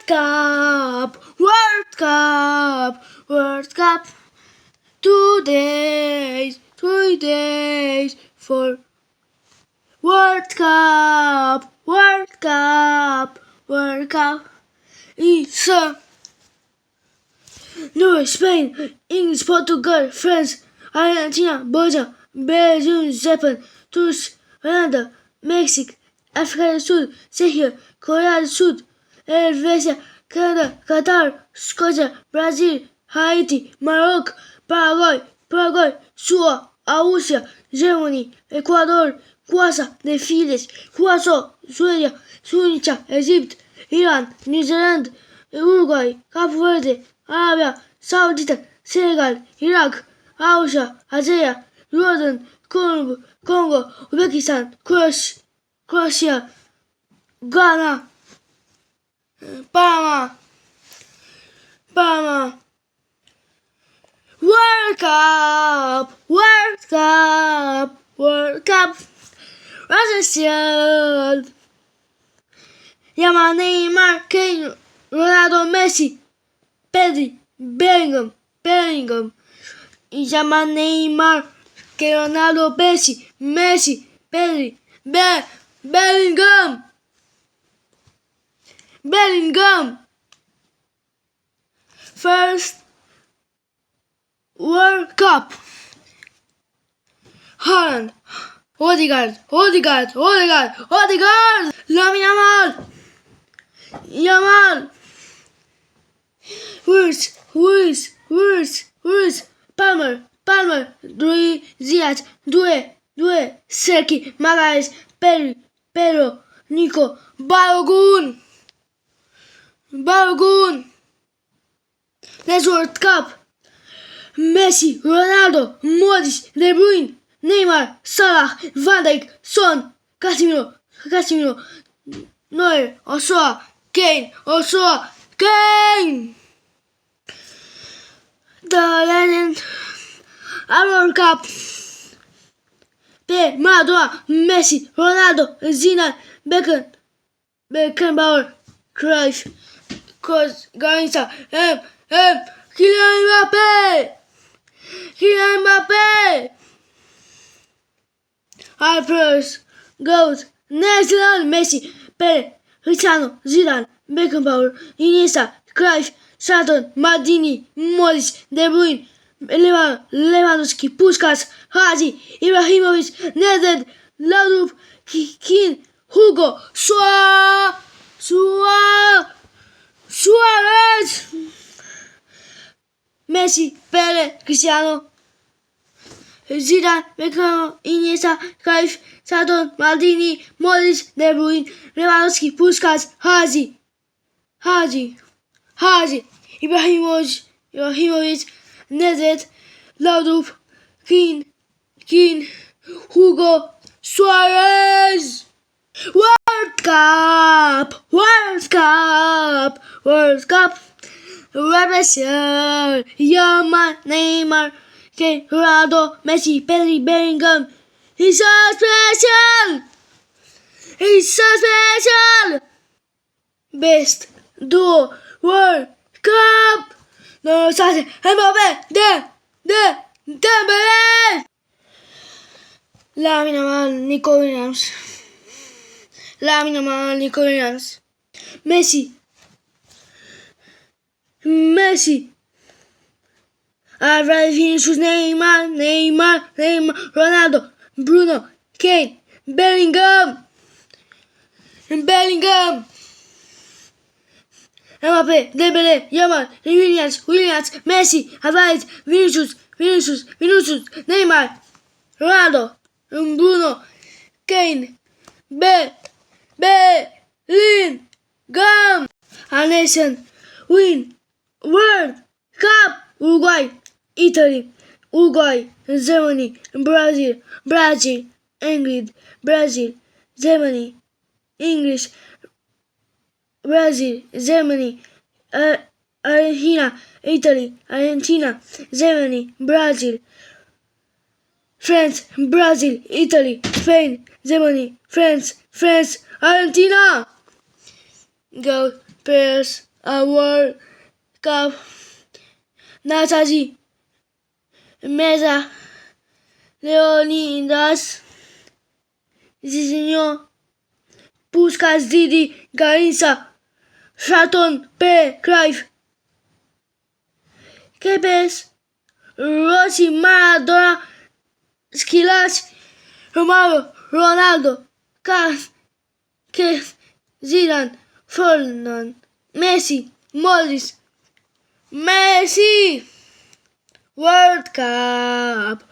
Cup, World Cup, World Cup. 2 days, 3 days for World Cup, World Cup, World Cup. It's Norway, Spain, English, Portugal, France, Argentina, Belgium, Belgium, Japan, Turquia, Holanda, Mexico, África do Sul, Sérvia, Coreia do Sul, Helvécia, Canadá, Catar, Escócia, Brasil, Haiti, Marrocos, Paraguai, Suécia, Áustria, Germany, Equador, Croácia, The Philippines, Curaçao, Suécia, Suíça, Egito, Irã, New Zealand, Uruguai, Cabo Verde, Arábia Saudita, Senegal, Iraque, Áustria, Algéria, Jordan, Congo, Uzbequistão, Croácia, Ghana, Panama. World Cup, World Cup, World Cup. Russia, Yamal, Neymar, Kane, Ronaldo, Messi, Pedri, Bellingham. Yamal, Neymar, Kane, Ronaldo, Messi, Pedri, Bellingham. First World Cup. Haaland, Odegaard, Lamine Yamal, Ruiz, Palmer, Diaz, Doué, Serki, Magalhães, Pedro, Nico, Balogun. Next World Cup. Messi, Ronaldo, Modric, De Bruyne, Neymar, Salah, Van Dijk, Son, Casemiro, Neuer, Ochoa, Kane. The legend World Cup. Pelé, Maradona, Messi, Ronaldo, Zidane, Beckenbauer, Cruyff, Garrincha, Kylian Mbappé. Our players goes next level: Messi, Pelé, Cristiano, Zidane, Beckenbauer, Iniesta, Cruyff, Zlatan, Maldini, Modric, De Bruyne, Lewandowski, Puskas, Hadji, Ibrahimovic, Nedved, Laudrup, Keane, Hugo, Suarez. Messi, Pelé, Cristiano, Zidane, Beckenbauer, Iniesta, Cruyff, Zlatan, Maldini, Modric, De Bruyne, Lewandowski, Puskas, Hadji, Ibrahimovic, Nedved, Laudrup, Keane, Hugo, Suarez. World Cup. Russia, Yamal, Neymar, Kane, Ronaldo, Messi, Pedri, Bellingham. He's so special. Best duo World Cup. No, Mbappé, Dembélé. Lamine Yamal, Nico Williams. Messi, Vinicius, Neymar, Ronaldo, Bruno, Kane, Bellingham. Mbappé, Dembélé, Yamal, Williams, Messi, Havertz, Vinicius, Neymar, Ronaldo, Bruno, Kane, Bellingham. Our nation win World Cup. Uruguay, Italy, Germany, Brazil, England, Germany, English, Brazil, Germany, Argentina, Italy, Argentina, Germany, Brazil, France, Brazil, Italy, Spain, Germany, France, Argentina. Go Bears. a World Cup Nataji Meza Leonidas Zizinho Puskas Didi Garinsa Chaton P. Cruyff Kepes Rossi Maradona Squillaci Romario Ronaldo Zidane Ferdinand Messi Modric Messi World Cup